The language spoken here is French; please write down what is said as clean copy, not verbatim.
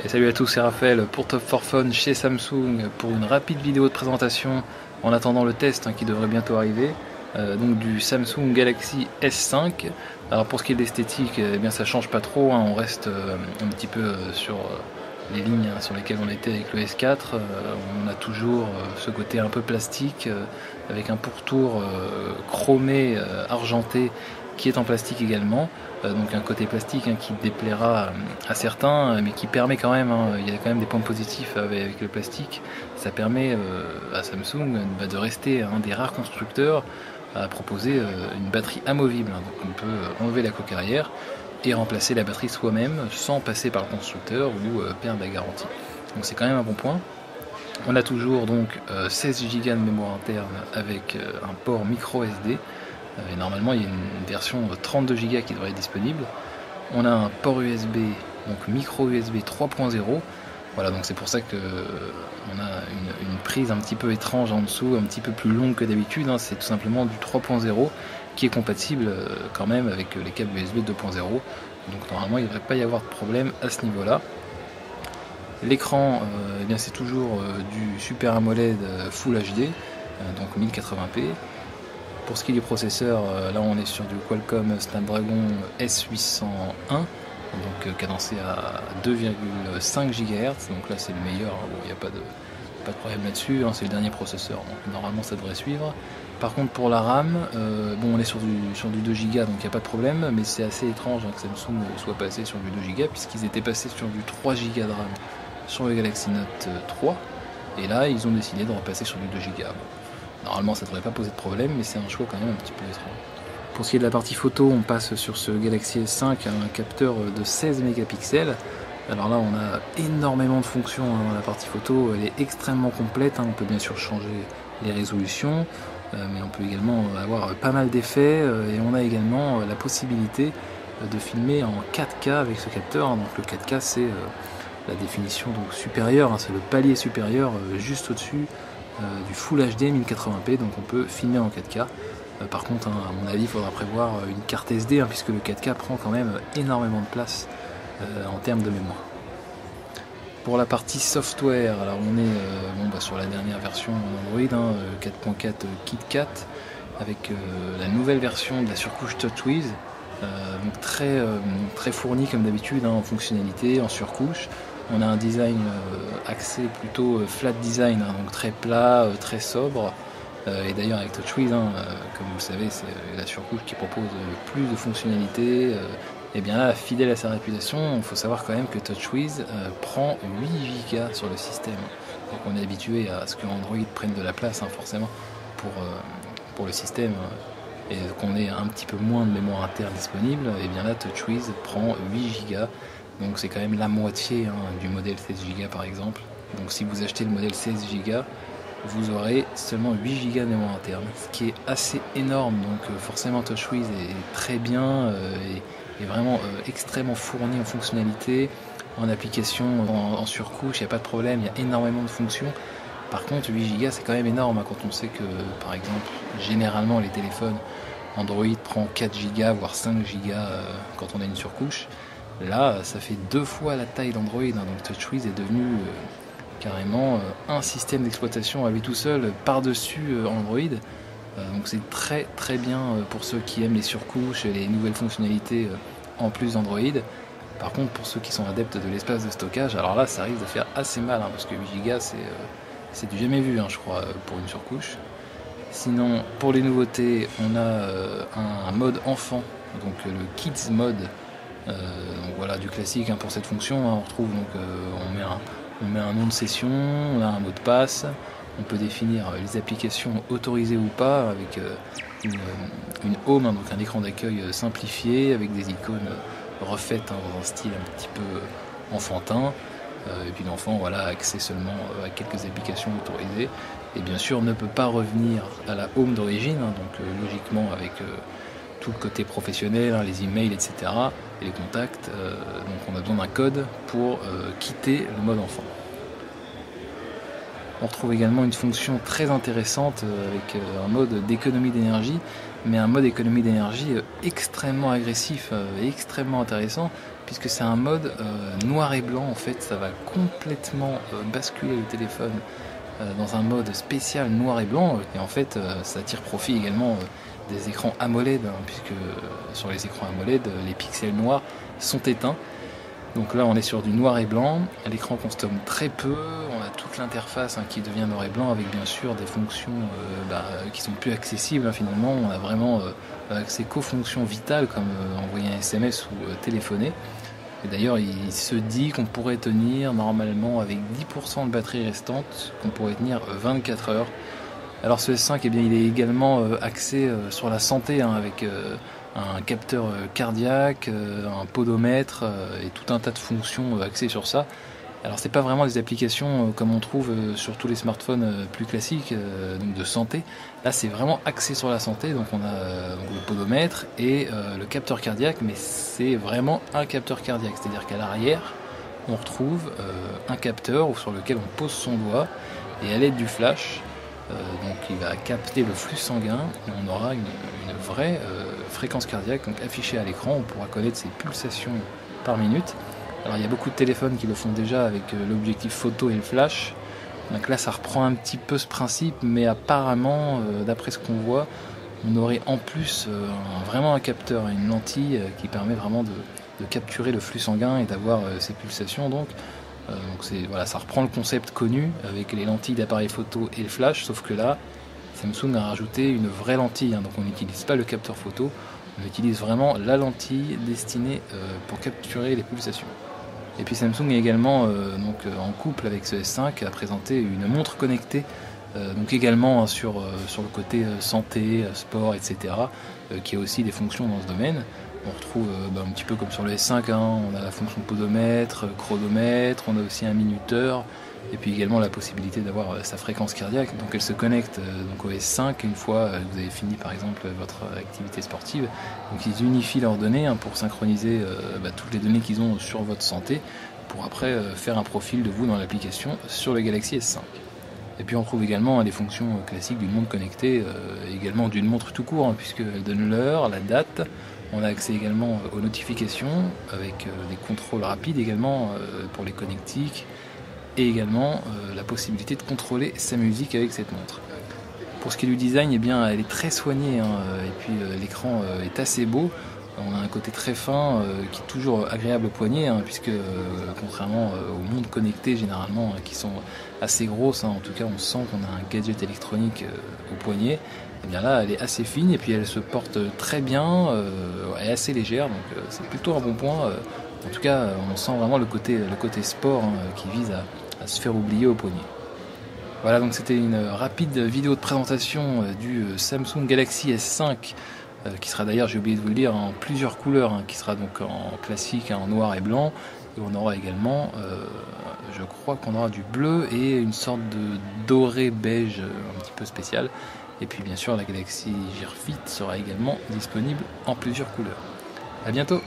Et salut à tous, c'est Raphaël pour Top for Fun chez Samsung pour une rapide vidéo de présentation en attendant le test qui devrait bientôt arriver. Donc du Samsung Galaxy S5. Alors pour ce qui est de l'esthétique, eh bien ça change pas trop, on reste un petit peu sur les lignes sur lesquelles on était avec le S4. On a toujours ce côté un peu plastique avec un pourtour chromé argenté qui est en plastique également. Donc un côté plastique qui déplaira à certains, mais qui permet quand même, il y a quand même des points positifs avec le plastique. Ça permet à Samsung de rester un des rares constructeurs à proposer une batterie amovible. Donc on peut enlever la coque arrière et remplacer la batterie soi-même sans passer par le constructeur ou perdre la garantie. Donc c'est quand même un bon point. On a toujours donc 16 Go de mémoire interne avec un port micro SD. Et normalement il y a une version 32 Go qui devrait être disponible. On a un port USB, donc micro USB 3.0. Voilà, donc c'est pour ça que on a une prise un petit peu étrange en dessous, un petit peu plus longue que d'habitude. C'est tout simplement du 3.0 qui est compatible quand même avec les câbles USB 2.0. Donc normalement il ne devrait pas y avoir de problème à ce niveau-là. L'écran, eh bien c'est toujours du Super AMOLED Full HD, donc 1080p. Pour ce qui est du processeur, là on est sur du Qualcomm Snapdragon S801, donc cadencé à 2,5 GHz, donc là c'est le meilleur, il n'y a pas de problème là-dessus, c'est le dernier processeur, donc normalement ça devrait suivre. Par contre pour la RAM, bon on est sur du 2 Go, donc il n'y a pas de problème, mais c'est assez étrange que Samsung soit passé sur du 2 Go, puisqu'ils étaient passés sur du 3 Go de RAM sur le Galaxy Note 3, et là ils ont décidé de repasser sur du 2 Go. Normalement ça ne devrait pas poser de problème, mais c'est un choix quand même un petit peu étrange. Pour ce qui est de la partie photo, on passe sur ce Galaxy S5 un capteur de 16 mégapixels. Alors là on a énormément de fonctions dans la partie photo, elle est extrêmement complète, on peut bien sûr changer les résolutions, mais on peut également avoir pas mal d'effets, et on a également la possibilité de filmer en 4K avec ce capteur. Donc le 4K c'est la définition donc supérieure, c'est le palier supérieur juste au-dessus du Full HD 1080p, donc on peut filmer en 4K. Par contre, à mon avis, il faudra prévoir une carte SD, puisque le 4K prend quand même énormément de place en termes de mémoire. Pour la partie software, alors on est sur la dernière version Android, 4.4 KitKat, avec la nouvelle version de la surcouche TouchWiz, donc très fournie comme d'habitude en fonctionnalité, en surcouche. On a un design axé plutôt flat design, donc très plat, très sobre. Et d'ailleurs avec TouchWiz, comme vous le savez, c'est la surcouche qui propose le plus de fonctionnalités. Et bien là, fidèle à sa réputation, il faut savoir quand même que TouchWiz prend 8 Go sur le système. Donc on est habitué à ce que Android prenne de la place forcément pour le système, et qu'on ait un petit peu moins de mémoire interne disponible. Et bien là, TouchWiz prend 8 Go. Donc c'est quand même la moitié du modèle 16 Go par exemple. Donc si vous achetez le modèle 16 Go, vous aurez seulement 8 Go de mémoire interne, ce qui est assez énorme. Donc forcément TouchWiz est très bien et vraiment extrêmement fourni en fonctionnalité, en application, en surcouche, il n'y a pas de problème, il y a énormément de fonctions. Par contre 8 Go c'est quand même énorme quand on sait que par exemple généralement les téléphones Android prend 4 Go voire 5 Go quand on a une surcouche. Là, ça fait 2 fois la taille d'Android, donc TouchWiz est devenu carrément un système d'exploitation à lui tout seul par-dessus Android. Donc c'est très bien pour ceux qui aiment les surcouches et les nouvelles fonctionnalités en plus d'Android. Par contre, pour ceux qui sont adeptes de l'espace de stockage, alors là, ça risque de faire assez mal, parce que 8 Go, c'est du jamais vu, je crois, pour une surcouche. Sinon, pour les nouveautés, on a un mode enfant, donc le Kids Mode. Donc voilà, du classique pour cette fonction, on retrouve on met un nom de session, on a un mot de passe, on peut définir les applications autorisées ou pas avec une home, donc un écran d'accueil simplifié avec des icônes refaites dans un style un petit peu enfantin, et puis l'enfant a accès seulement à quelques applications autorisées, et bien sûr ne peut pas revenir à la home d'origine, donc logiquement avec tout le côté professionnel, les emails, etc. et les contacts. Donc on a besoin d'un code pour quitter le mode enfant. On retrouve également une fonction très intéressante avec un mode d'économie d'énergie, mais un mode économie d'énergie extrêmement agressif et extrêmement intéressant, puisque c'est un mode noir et blanc. En fait, ça va complètement basculer le téléphone dans un mode spécial noir et blanc, et en fait ça tire profit également des écrans AMOLED, puisque sur les écrans AMOLED les pixels noirs sont éteints. Donc là on est sur du noir et blanc, l'écran consomme très peu, on a toute l'interface qui devient noir et blanc avec bien sûr des fonctions qui sont plus accessibles finalement. On a vraiment accès qu'aux fonctions vitales comme envoyer un SMS ou téléphoner. Et d'ailleurs il se dit qu'on pourrait tenir normalement avec 10% de batterie restante, qu'on pourrait tenir 24 heures. Alors ce S5 eh bien, il est également axé sur la santé avec un capteur cardiaque, un podomètre et tout un tas de fonctions axées sur ça. Alors c'est pas vraiment des applications comme on trouve sur tous les smartphones plus classiques donc de santé. Là c'est vraiment axé sur la santé, donc on a le podomètre et le capteur cardiaque, mais c'est vraiment un capteur cardiaque, c'est-à-dire qu'à l'arrière on retrouve un capteur sur lequel on pose son doigt et à l'aide du flash donc il va capter le flux sanguin et on aura une vraie fréquence cardiaque donc affichée à l'écran. On pourra connaître ses pulsations par minute. Alors il y a beaucoup de téléphones qui le font déjà avec l'objectif photo et le flash. Donc là ça reprend un petit peu ce principe, mais apparemment d'après ce qu'on voit, on aurait en plus vraiment un capteur, une lentille qui permet vraiment de capturer le flux sanguin et d'avoir ces pulsations. Donc voilà, ça reprend le concept connu avec les lentilles d'appareil photo et le flash, sauf que là Samsung a rajouté une vraie lentille, donc on n'utilise pas le capteur photo, on utilise vraiment la lentille destinée pour capturer les pulsations. Et puis Samsung est également en couple avec ce S5 a présenté une montre connectée, donc également sur le côté santé, sport, etc., qui a aussi des fonctions dans ce domaine. On retrouve un petit peu comme sur le S5, on a la fonction podomètre, chronomètre, on a aussi un minuteur, et puis également la possibilité d'avoir sa fréquence cardiaque. Donc elle se connecte au S5 une fois que vous avez fini par exemple votre activité sportive. Donc ils unifient leurs données pour synchroniser toutes les données qu'ils ont sur votre santé, pour après faire un profil de vous dans l'application sur le Galaxy S5. Et puis on trouve également des fonctions classiques d'une montre connectée, également d'une montre tout court, puisqu'elle donne l'heure, la date. On a accès également aux notifications avec des contrôles rapides également pour les connectiques, et également la possibilité de contrôler sa musique avec cette montre. Pour ce qui est du design, eh bien, elle est très soignée, et puis l'écran est assez beau. On a un côté très fin qui est toujours agréable au poignet, puisque contrairement aux montres connectées généralement qui sont assez grosses, en tout cas on sent qu'on a un gadget électronique au poignet. Et bien là elle est assez fine et puis elle se porte très bien, elle est assez légère, donc c'est plutôt un bon point. En tout cas on sent vraiment le côté sport qui vise à se faire oublier au poignet. Voilà, donc c'était une rapide vidéo de présentation du Samsung Galaxy S5 qui sera d'ailleurs, j'ai oublié de vous le dire, en plusieurs couleurs, qui sera donc en classique, en noir et blanc, et on aura également, je crois qu'on aura du bleu et une sorte de doré beige un petit peu spécial. Et puis bien sûr la Galaxy Gear Fit sera également disponible en plusieurs couleurs. A bientôt.